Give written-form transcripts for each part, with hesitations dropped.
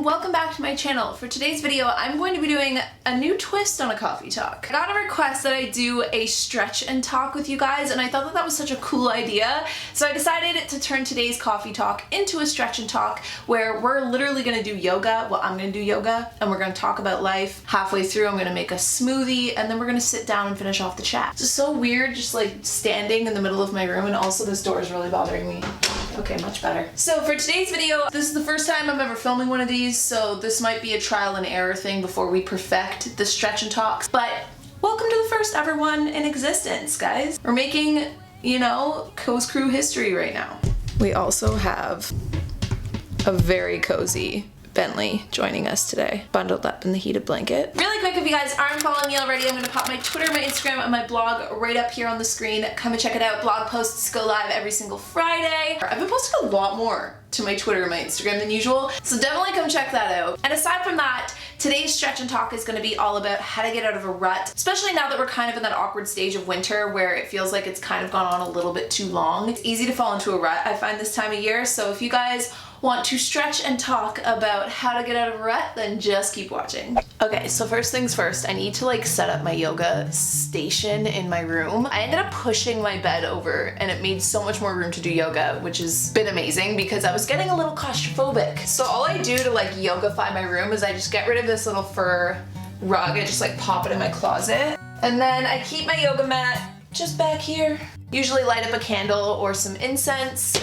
welcome back to my channel. For today's video, I'm going to be doing a new twist on a coffee talk. I got a request that I do a stretch and talk with you guys, and I thought that that was such a cool idea. So I decided to turn today's coffee talk into a stretch and talk where we're literally gonna do yoga. Well, I'm gonna do yoga and we're gonna talk about life. Halfway through, I'm gonna make a smoothie and then we're gonna sit down and finish off the chat. It's just so weird just like standing in the middle of my room, and also this door is really bothering me. Okay, much better. So for today's video, this is the first time I'm ever filming one of these, so this might be a trial and error thing before we perfect the stretch and talks, but welcome to the first ever one in existence, guys. We're making, you know, Co's Crew history right now. We also have a very cozy Bentley joining us today, bundled up in the heated blanket. Really quick, if you guys aren't following me already, I'm gonna pop my Twitter, my Instagram, and my blog right up here on the screen. Come and check it out. Blog posts go live every single Friday. I've been posting a lot more to my Twitter and my Instagram than usual, so definitely come check that out. And aside from that, today's stretch and talk is going to be all about how to get out of a rut, especially now that we're kind of in that awkward stage of winter where it feels like it's kind of gone on a little bit too long. It's easy to fall into a rut, I find, this time of year, so if you guys want to stretch and talk about how to get out of a rut, then just keep watching. Okay, so first things first, I need to like set up my yoga station in my room. I ended up pushing my bed over and it made so much more room to do yoga, which has been amazing because I was getting a little claustrophobic. So all I do to like yogafy my room is I just get rid of this little fur rug and just like pop it in my closet. And then I keep my yoga mat just back here. Usually light up a candle or some incense.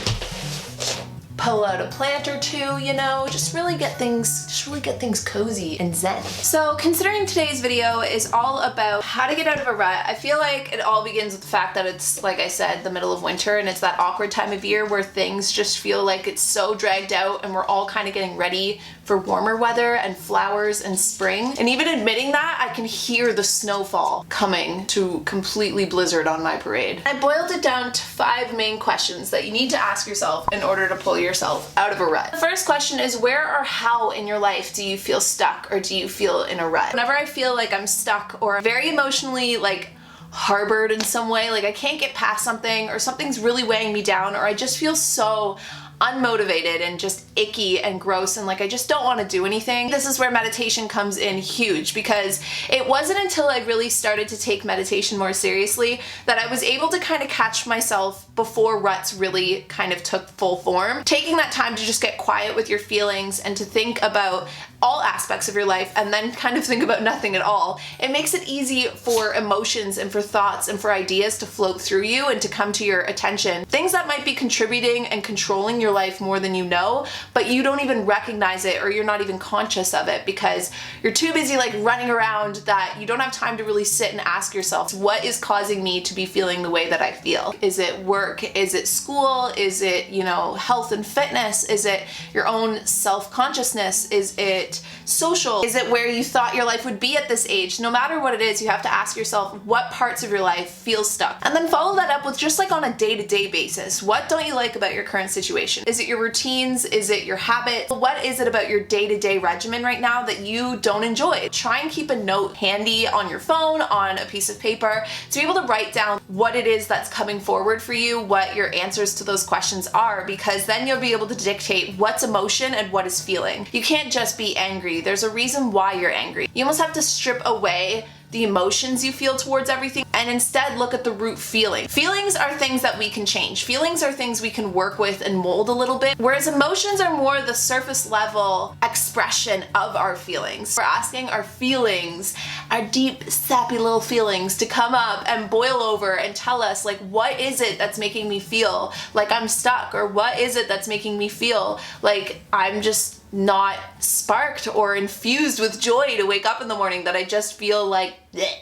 Pull out a plant or two, you know, just really get things cozy and zen. So considering today's video is all about how to get out of a rut, I feel like it all begins with the fact that it's, like I said, the middle of winter and it's that awkward time of year where things just feel like it's so dragged out and we're all kind of getting ready for warmer weather and flowers and spring. And even admitting that, I can hear the snowfall coming to completely blizzard on my parade. I boiled it down to 5 main questions that you need to ask yourself in order to pull yourself out of a rut. The first question is, where or how in your life do you feel stuck or do you feel in a rut? Whenever I feel like I'm stuck or very emotionally like harbored in some way, like I can't get past something or something's really weighing me down, or I just feel so unmotivated and just icky and gross and like I just don't want to do anything. This is where meditation comes in huge, because it wasn't until I really started to take meditation more seriously that I was able to kind of catch myself before ruts really kind of took full form. Taking that time to just get quiet with your feelings and to think about all aspects of your life and then kind of think about nothing at all. It makes it easy for emotions and for thoughts and for ideas to float through you and to come to your attention. Things that might be contributing and controlling your life more than you know, but you don't even recognize it or you're not even conscious of it because you're too busy like running around that you don't have time to really sit and ask yourself, what is causing me to be feeling the way that I feel? Is it work? Is it school? Is it, you know, health and fitness? Is it your own self-consciousness? Is it social? Is it where you thought your life would be at this age? No matter what it is, you have to ask yourself what parts of your life feel stuck. And then follow that up with just like on a day-to-day basis. What don't you like about your current situation? Is it your routines? Is it your habits? What is it about your day-to-day regimen right now that you don't enjoy? Try and keep a note handy on your phone, on a piece of paper, to be able to write down what it is that's coming forward for you, what your answers to those questions are, because then you'll be able to dictate what's emotion and what is feeling. You can't just be angry. There's a reason why you're angry. You almost have to strip away the emotions you feel towards everything and instead look at the root feeling. Feelings are things that we can change. Feelings are things we can work with and mold a little bit, whereas emotions are more the surface level expression of our feelings. We're asking our feelings, our deep, sappy little feelings, to come up and boil over and tell us like, what is it that's making me feel like I'm stuck, or what is it that's making me feel like I'm just not sparked or infused with joy to wake up in the morning, that I just feel like bleh.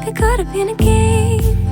Got caught up in a game,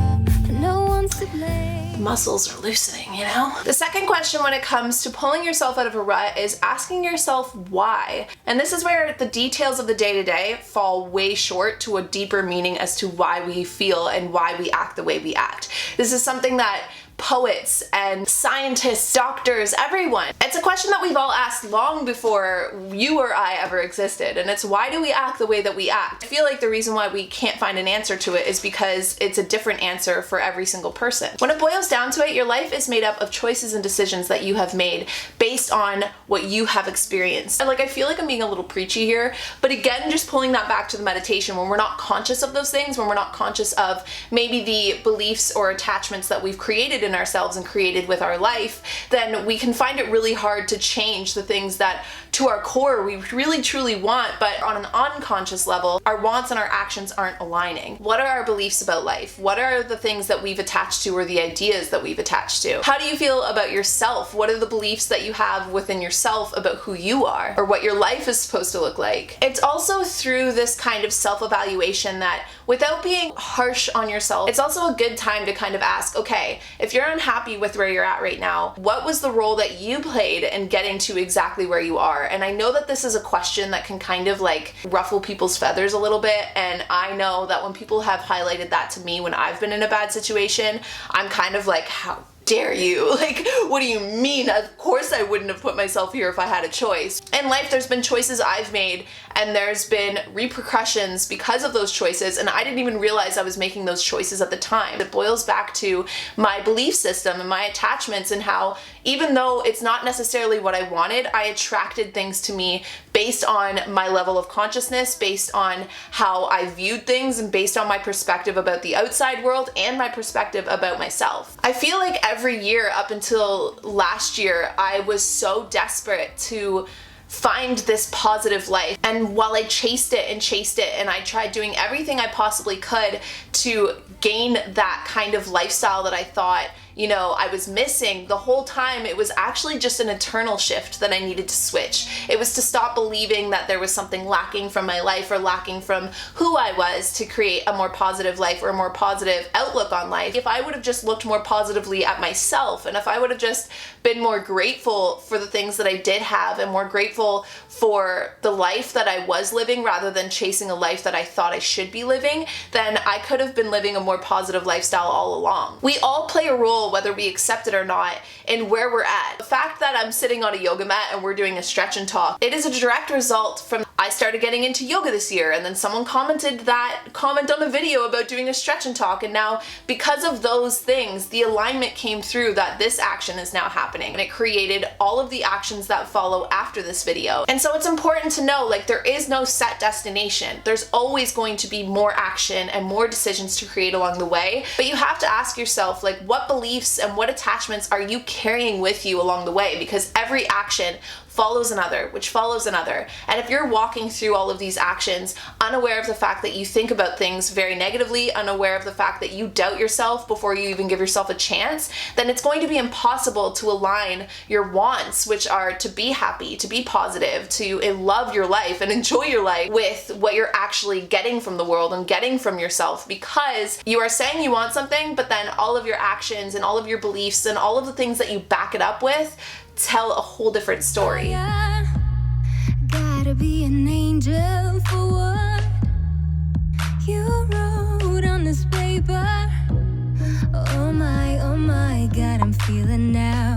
but no one's to blame. Muscles are loosening, you know? The second question when it comes to pulling yourself out of a rut is asking yourself why. And this is where the details of the day-to-day fall way short to a deeper meaning as to why we feel and why we act the way we act. This is something that poets and scientists, doctors, everyone. It's a question that we've all asked long before you or I ever existed, and it's why do we act the way that we act? I feel like the reason why we can't find an answer to it is because it's a different answer for every single person. When it boils down to it, your life is made up of choices and decisions that you have made based on what you have experienced. And like, I feel like I'm being a little preachy here, but again, just pulling that back to the meditation, when we're not conscious of those things, when we're not conscious of maybe the beliefs or attachments that we've created in ourselves and created with our life, then we can find it really hard to change the things that to our core we really truly want, but on an unconscious level, our wants and our actions aren't aligning. What are our beliefs about life? What are the things that we've attached to or the ideas that we've attached to? How do you feel about yourself? What are the beliefs that you have within yourself about who you are or what your life is supposed to look like? It's also through this kind of self-evaluation that, without being harsh on yourself, it's also a good time to kind of ask, okay, if you're unhappy with where you're at right now, what was the role that you played in getting to exactly where you are? And I know that this is a question that can kind of like ruffle people's feathers a little bit, and I know that when people have highlighted that to me when I've been in a bad situation, I'm kind of like, how dare you? Like, what do you mean? Of course I wouldn't have put myself here if I had a choice. In life, there's been choices I've made and there's been repercussions because of those choices, and I didn't even realize I was making those choices at the time. It boils back to my belief system and my attachments, and how even though it's not necessarily what I wanted, I attracted things to me based on my level of consciousness, based on how I viewed things, and based on my perspective about the outside world and my perspective about myself. I feel like every year up until last year, I was so desperate to find this positive life, and while I chased it and I tried doing everything I possibly could to gain that kind of lifestyle that I thought, you know, I was missing, the whole time it was actually just an internal shift that I needed to switch. It was to stop believing that there was something lacking from my life or lacking from who I was to create a more positive life or a more positive outlook on life. If I would have just looked more positively at myself, and if I would have just been more grateful for the things that I did have and more grateful for the life that I was living rather than chasing a life that I thought I should be living, then I could have been living a more positive lifestyle all along. We all play a role, whether we accept it or not, in where we're at. The fact that I'm sitting on a yoga mat and we're doing a stretch and talk, it is a direct result from I started getting into yoga this year, and then someone commented that comment on a video about doing a stretch and talk, and now because of those things, the alignment came through that this action is now happening, and it created all of the actions that follow after this video. And so it's important to know, like, there is no set destination. There's always going to be more action and more decisions to create along the way, but you have to ask yourself, like, what beliefs and what attachments are you carrying with you along the way? Because every action follows another, which follows another. And if you're walking through all of these actions unaware of the fact that you think about things very negatively, unaware of the fact that you doubt yourself before you even give yourself a chance, then it's going to be impossible to align your wants, which are to be happy, to be positive, to love your life and enjoy your life, with what you're actually getting from the world and getting from yourself, because you are saying you want something, but then all of your actions and all of your beliefs and all of the things that you back it up with tell a whole different story. Gotta be an angel for what you wrote on this paper. Oh my God, I'm feeling now.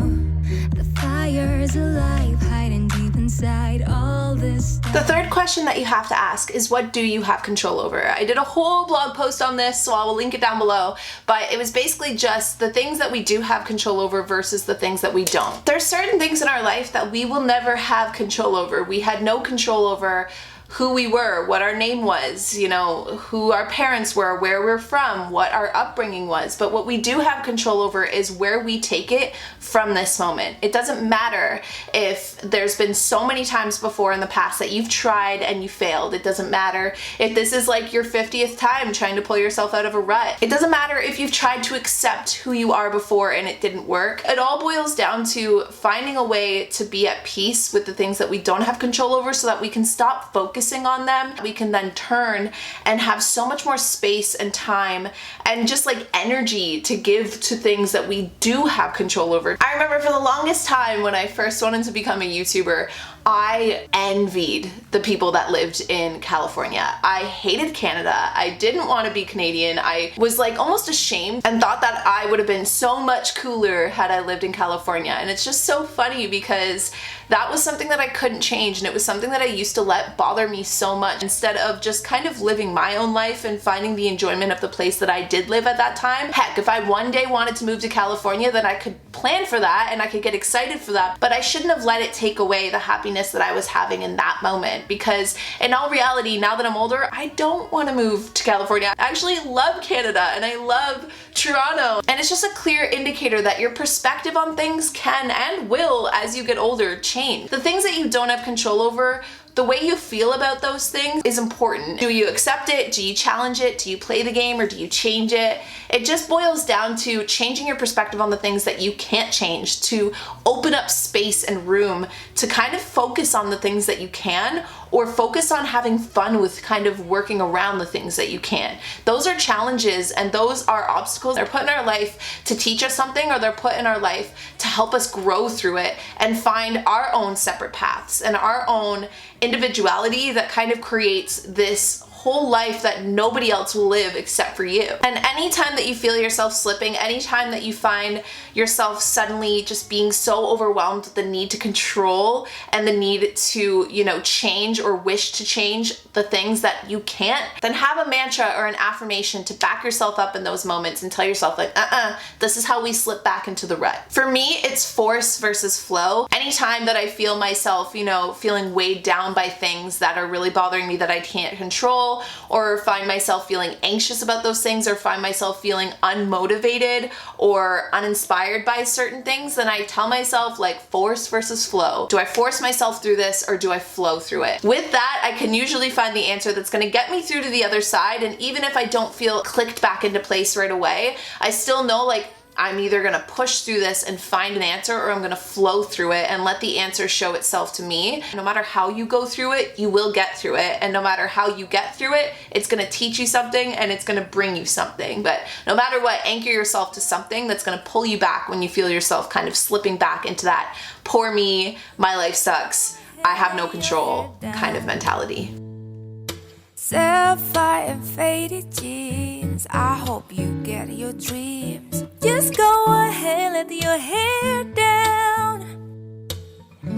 The fire's alive, hiding deep inside all this stuff. The third question that you have to ask is, what do you have control over? I did a whole blog post on this, so I will link it down below, but it was basically just the things that we do have control over versus the things that we don't. There's certain things in our life that we will never have control over. We had no control over who we were, what our name was, you know, who our parents were, where we're from, what our upbringing was. But what we do have control over is where we take it from this moment. It doesn't matter if there's been so many times before in the past that you've tried and you failed. It doesn't matter if this is like your 50th time trying to pull yourself out of a rut. It doesn't matter if you've tried to accept who you are before and it didn't work. It all boils down to finding a way to be at peace with the things that we don't have control over, so that we can stop focusing focusing on them, we can then turn and have so much more space and time and just like energy to give to things that we do have control over. I remember for the longest time when I first wanted to become a YouTuber, I envied the people that lived in California. I hated Canada. I didn't want to be Canadian. I was like almost ashamed and thought that I would have been so much cooler had I lived in California. And it's just so funny because that was something that I couldn't change, and it was something that I used to let bother me so much. Instead of just kind of living my own life and finding the enjoyment of the place that I did live at that time. Heck, if I one day wanted to move to California, then I could plan for that and I could get excited for that, but I shouldn't have let it take away the happiness that I was having in that moment, because in all reality, now that I'm older, I don't want to move to California. I actually love Canada and I love Toronto, and it's just a clear indicator that your perspective on things can and will, as you get older, change. The things that you don't have control over, the way you feel about those things is important. Do you accept it? Do you challenge it? Do you play the game or do you change it? It just boils down to changing your perspective on the things that you can't change, to open up space and room to kind of focus on the things that you can, or focus on having fun with kind of working around the things that you can't. Those are challenges and those are obstacles. They're put in our life to teach us something, or they're put in our life to help us grow through it and find our own separate paths and our own individuality that kind of creates this whole life that nobody else will live except for you. And anytime that you feel yourself slipping, anytime that you find yourself suddenly just being so overwhelmed with the need to control and the need to, you know, change or wish to change the things that you can't, then have a mantra or an affirmation to back yourself up in those moments and tell yourself like, this is how we slip back into the rut. For me, it's force versus flow. Anytime that I feel myself, you know, feeling weighed down by things that are really bothering me that I can't control, or find myself feeling anxious about those things, or find myself feeling unmotivated or uninspired by certain things, then I tell myself like force versus flow. Do I force myself through this or do I flow through it? With that, I can usually find the answer that's going to get me through to the other side, and even if I don't feel clicked back into place right away, I still know like I'm either gonna push through this and find an answer, or I'm gonna flow through it and let the answer show itself to me. No matter how you go through it, you will get through it. And no matter how you get through it, it's gonna teach you something and it's gonna bring you something. But no matter what, anchor yourself to something that's gonna pull you back when you feel yourself kind of slipping back into that poor me, my life sucks, I have no control kind of mentality. Sapphire and faded jeans, I hope you get your dreams. Just go ahead, let your hair down.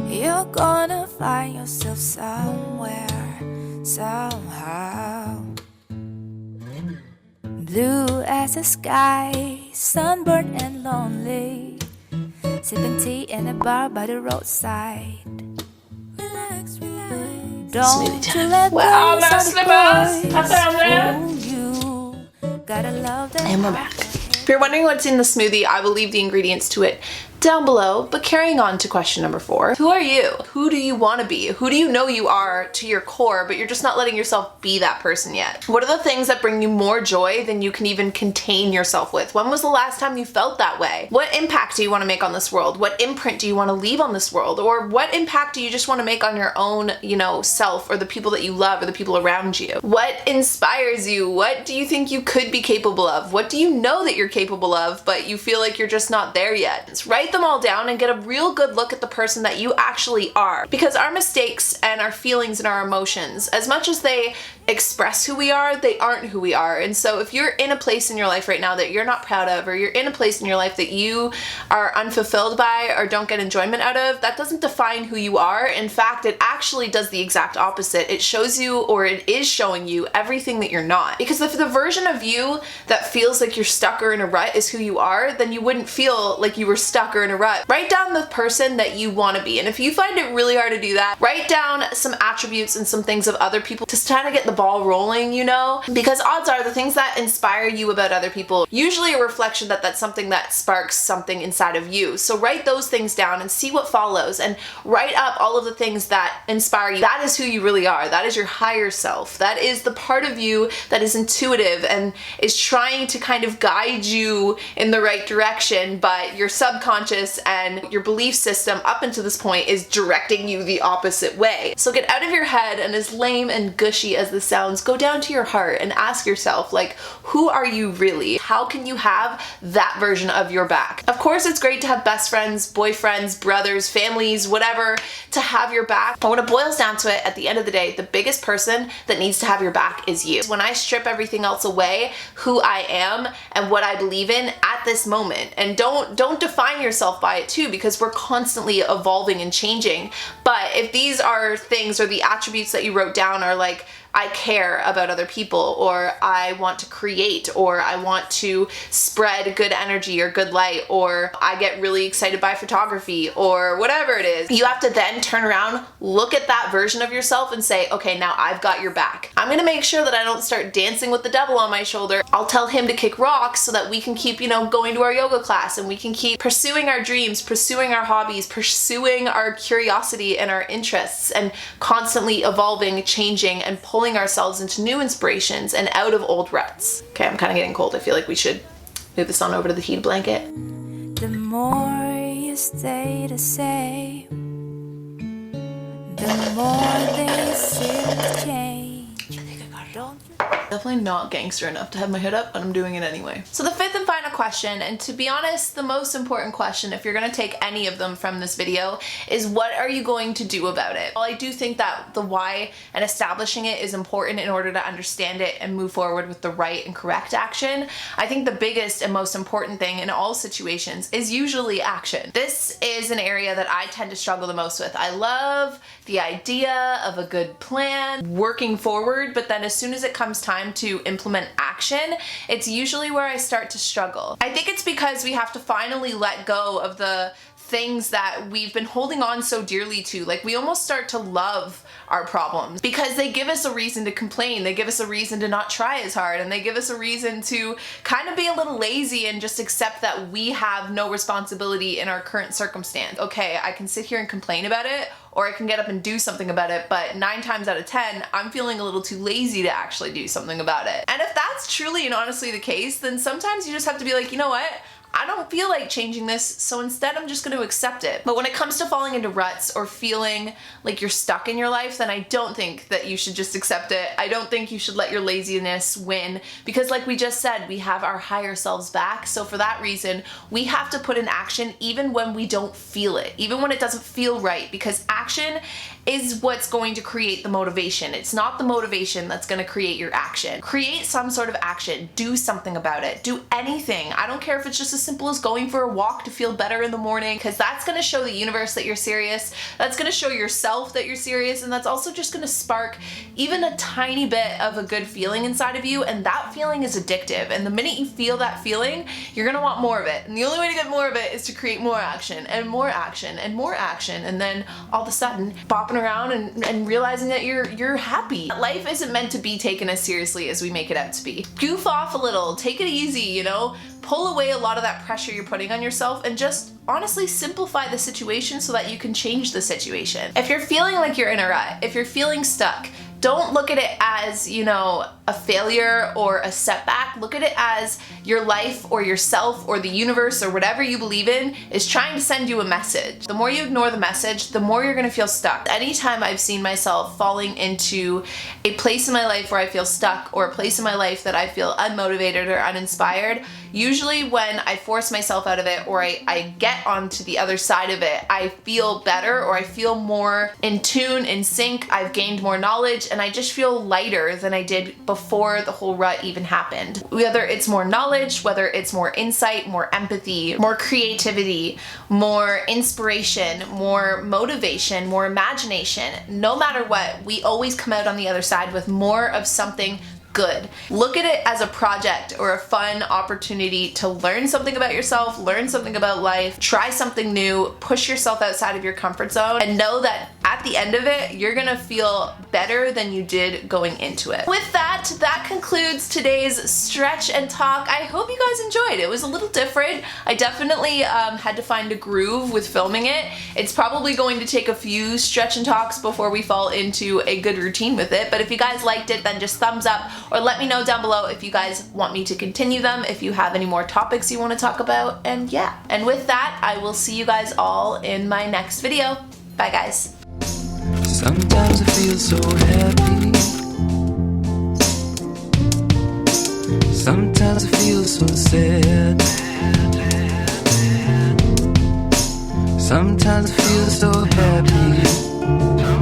You're gonna find yourself somewhere, somehow. Blue as the sky, sunburned and lonely, sipping tea in a bar by the roadside. Relax, relax. Don't you let wow, my slippers! I found them! And we're back. If you're wondering what's in the smoothie, I will leave the ingredients to it down below. But carrying on to question number 4, who are you? Who do you want to be? Who do you know you are to your core, but you're just not letting yourself be that person yet? What are the things that bring you more joy than you can even contain yourself with? When was the last time you felt that way? What impact do you want to make on this world? What imprint do you want to leave on this world? Or what impact do you just want to make on your own, you know, self, or the people that you love, or the people around you? What inspires you? What do you think you could be capable of? What do you know that you're capable of, but you feel like you're just not there yet? It's write them all down and get a real good look at the person that you actually are. Because our mistakes and our feelings and our emotions, as much as they express who we are, they aren't who we are. And so if you're in a place in your life right now that you're not proud of, or you're in a place in your life that you are unfulfilled by or don't get enjoyment out of, that doesn't define who you are. In fact, it actually does the exact opposite. It shows you, or it is showing you, everything that you're not. Because if the version of you that feels like you're stuck or in a rut is who you are, then you wouldn't feel like you were stuck or in a rut. Write down the person that you want to be. And if you find it really hard to do that, write down some attributes and some things of other people to kind of get the ball rolling, you know? Because odds are the things that inspire you about other people, usually a reflection that that's something that sparks something inside of you. So write those things down and see what follows, and write up all of the things that inspire you. That is who you really are. That is your higher self. That is the part of you that is intuitive and is trying to kind of guide you in the right direction, but your subconscious and your belief system up until this point is directing you the opposite way. So get out of your head, and as lame and gushy as this sounds, go down to your heart and ask yourself, like, who are you really? How can you have that version of your back? Of course, it's great to have best friends, boyfriends, brothers, families, whatever, to have your back. But when it boils down to it, at the end of the day, the biggest person that needs to have your back is you. When I strip everything else away, who I am and what I believe in at this moment, and don't define yourself by it too, because we're constantly evolving and changing. But if these are things, or the attributes that you wrote down are like, I care about other people, or I want to create, or I want to spread good energy or good light, or I get really excited by photography, or whatever it is, you have to then turn around, look at that version of yourself and say, okay, now I've got your back. I'm gonna make sure that I don't start dancing with the devil on my shoulder. I'll tell him to kick rocks so that we can keep, you know, going to our yoga class, and we can keep pursuing our dreams, pursuing our hobbies, pursuing our curiosity and our interests, and constantly evolving, changing, and pulling ourselves into new inspirations and out of old ruts. Okay, I'm kind of getting cold. I feel like we should move this on over to the heat blanket. The more you stay the same, the more they seem to change. I think I got it all. Definitely not gangster enough to have my hood up, but I'm doing it anyway. So the fifth and final question, and to be honest, the most important question, if you're gonna take any of them from this video, is what are you going to do about it? While I do think that the why and establishing it is important in order to understand it and move forward with the right and correct action, I think the biggest and most important thing in all situations is usually action. This is an area that I tend to struggle the most with. I love the idea of a good plan, working forward, but then as soon as it comes time to implement action, it's usually where I start to struggle. I think it's because we have to finally let go of the things that we've been holding on so dearly to. Like, we almost start to love our problems because they give us a reason to complain, they give us a reason to not try as hard, and they give us a reason to kind of be a little lazy and just accept that we have no responsibility in our current circumstance. Okay, I can sit here and complain about it, or I can get up and do something about it, but 9 times out of 10, I'm feeling a little too lazy to actually do something about it. And if that's truly and honestly the case, then sometimes you just have to be like, you know what? I don't feel like changing this, so instead I'm just going to accept it. But when it comes to falling into ruts or feeling like you're stuck in your life, then I don't think that you should just accept it. I don't think you should let your laziness win, because like we just said, we have our higher selves back. So for that reason, we have to put in action even when we don't feel it, even when it doesn't feel right, because action is what's going to create the motivation. It's not the motivation that's going to create your action. Create some sort of action. Do something about it. Do anything. I don't care if it's just as simple as going for a walk to feel better in the morning, because that's going to show the universe that you're serious. That's going to show yourself that you're serious, and that's also just going to spark even a tiny bit of a good feeling inside of you, and that feeling is addictive. And the minute you feel that feeling, you're going to want more of it. And the only way to get more of it is to create more action and more action and more action, and then all of a sudden bopping around and realizing that you're happy. Life isn't meant to be taken as seriously as we make it out to be. Goof off a little, take it easy, you know? Pull away a lot of that pressure you're putting on yourself and just honestly simplify the situation so that you can change the situation. If you're feeling like you're in a rut, if you're feeling stuck, don't look at it as, you know, a failure or a setback. Look at it as your life or yourself or the universe or whatever you believe in is trying to send you a message. The more you ignore the message, the more you're gonna feel stuck. Anytime I've seen myself falling into a place in my life where I feel stuck, or a place in my life that I feel unmotivated or uninspired, usually when I force myself out of it, or I get onto the other side of it, I feel better, or I feel more in tune, in sync, I've gained more knowledge, and I just feel lighter than I did before the whole rut even happened. Whether it's more knowledge, whether it's more insight, more empathy, more creativity, more inspiration, more motivation, more imagination, no matter what, we always come out on the other side with more of something good. Look at it as a project or a fun opportunity to learn something about yourself, learn something about life, try something new, push yourself outside of your comfort zone, and know that at the end of it, you're gonna feel better than you did going into it. With that, that concludes today's stretch and talk. I hope you guys enjoyed. It was a little different. I definitely had to find a groove with filming it. It's probably going to take a few stretch and talks before we fall into a good routine with it, but if you guys liked it, then just thumbs up, or let me know down below if you guys want me to continue them, if you have any more topics you want to talk about, and yeah. And with that, I will see you guys all in my next video. Bye guys. Sometimes I feel so happy. Sometimes I feel so sad. Sometimes I feel so happy.